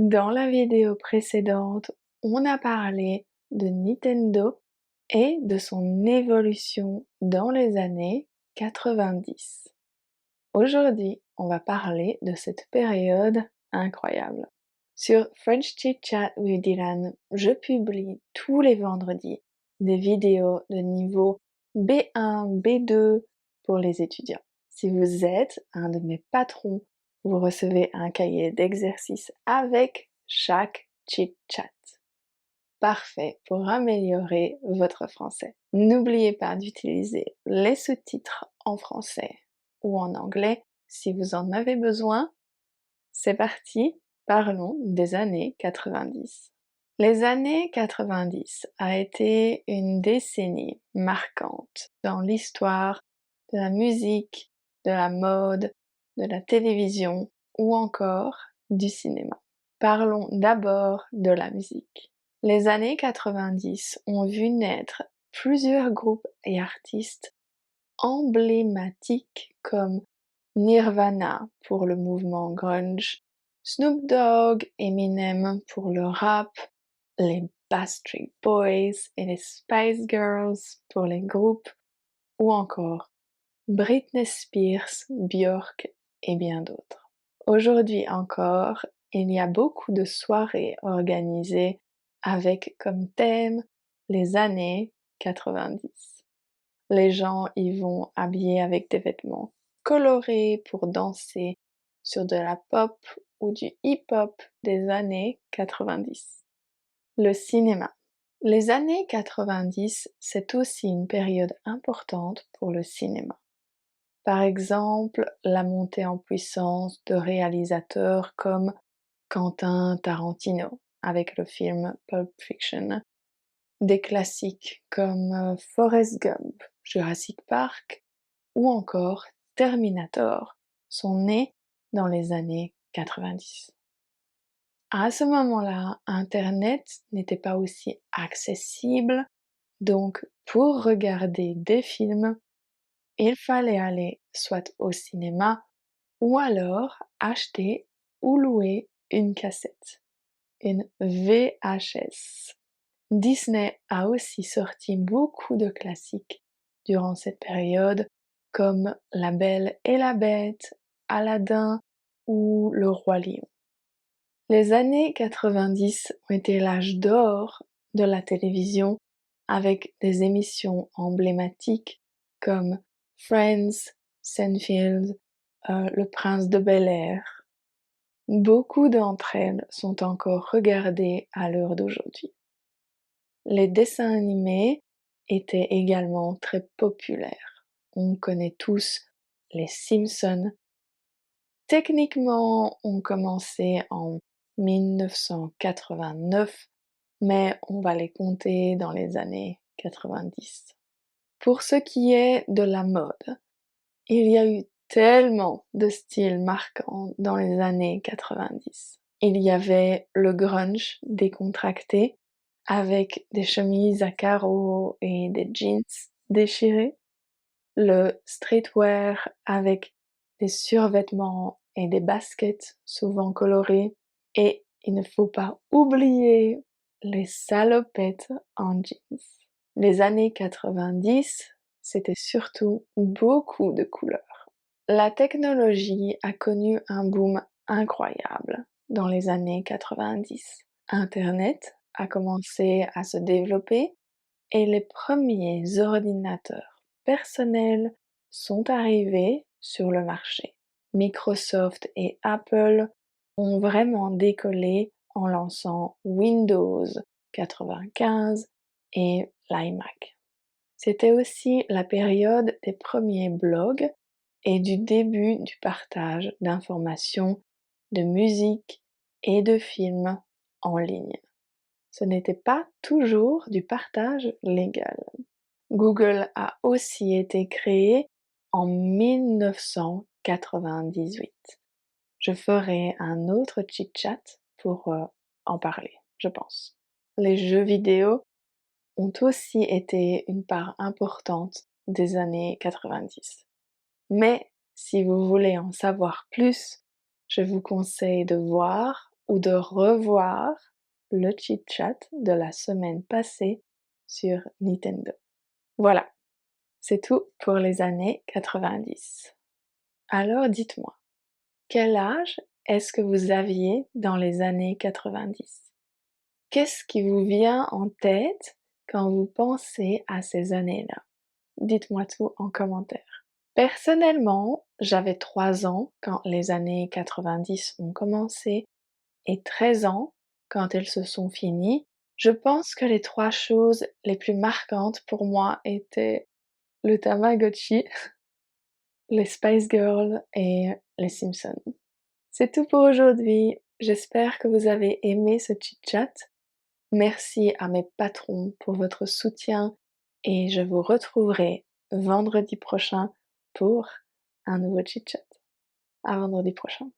Dans la vidéo précédente, on a parlé de Nintendo et de son évolution dans les années 90. Aujourd'hui, on va parler de cette période incroyable. Sur French Chit Chat with Dylan, je publie tous les vendredis des vidéos de niveau B1, B2 pour les étudiants. Si vous êtes un de mes patrons, vous recevez un cahier d'exercices avec chaque chit chat. Parfait pour améliorer votre français. N'oubliez pas d'utiliser les sous-titres en français ou en anglais si vous en avez besoin. C'est parti, parlons des années 90. Les années 90 a été une décennie marquante dans l'histoire de la musique, de la mode, de la télévision ou encore du cinéma. Parlons d'abord de la musique. Les années 90 ont vu naître plusieurs groupes et artistes emblématiques comme Nirvana pour le mouvement grunge, Snoop Dogg, Eminem pour le rap, les Backstreet Boys et les Spice Girls pour les groupes, ou encore Britney Spears, Björk et bien d'autres. Aujourd'hui encore, il y a beaucoup de soirées organisées avec comme thème les années 90. Les gens y vont habillés avec des vêtements colorés pour danser sur de la pop ou du hip-hop des années 90. Le cinéma. Les années 90, c'est aussi une période importante pour le cinéma. Par exemple, la montée en puissance de réalisateurs comme Quentin Tarantino avec le film Pulp Fiction, des classiques comme Forrest Gump, Jurassic Park ou encore Terminator sont nés dans les années 90. À ce moment-là, Internet n'était pas aussi accessible, donc pour regarder des films, il fallait aller soit au cinéma ou alors acheter ou louer une cassette, une VHS. Disney a aussi sorti beaucoup de classiques durant cette période, comme La Belle et la Bête, Aladdin ou Le Roi Lion. Les années 90 ont été l'âge d'or de la télévision avec des émissions emblématiques comme Friends, Seinfeld, Le Prince de Bel-Air. Beaucoup d'entre elles sont encore regardées à l'heure d'aujourd'hui. Les dessins animés étaient également très populaires. On connaît tous les Simpsons. Techniquement, on commençait en 1989, mais on va les compter dans les années 90. Pour ce qui est de la mode, il y a eu tellement de styles marquants dans les années 90. Il y avait le grunge décontracté, avec des chemises à carreaux et des jeans déchirés, le streetwear avec des survêtements et des baskets souvent colorées, et il ne faut pas oublier les salopettes en jeans. Les années 90, c'était surtout beaucoup de couleurs. La technologie a connu un boom incroyable dans les années 90. Internet a commencé à se développer et les premiers ordinateurs personnels sont arrivés sur le marché. Microsoft et Apple ont vraiment décollé en lançant Windows 95 et l'iMac. C'était aussi la période des premiers blogs et du début du partage d'informations, de musique et de films en ligne. Ce n'était pas toujours du partage légal. Google a aussi été créé en 1998. Je ferai un autre chit-chat pour en parler, je pense. Les jeux vidéo ont aussi été une part importante des années 90. Mais si vous voulez en savoir plus, je vous conseille de voir ou de revoir le chit-chat de la semaine passée sur Nintendo. Voilà, c'est tout pour les années 90. Alors dites-moi, quel âge est-ce que vous aviez dans les années 90? Qu'est-ce qui vous vient en tête quand vous pensez à ces années-là? Dites-moi tout en commentaire. Personnellement, j'avais 3 ans quand les années 90 ont commencé et 13 ans quand elles se sont finies. Je pense que les 3 choses les plus marquantes pour moi étaient le Tamagotchi, les Spice Girls et les Simpsons. C'est tout pour aujourd'hui. J'espère que vous avez aimé ce chit-chat. Merci à mes patrons pour votre soutien et je vous retrouverai vendredi prochain pour un nouveau chit-chat. À vendredi prochain.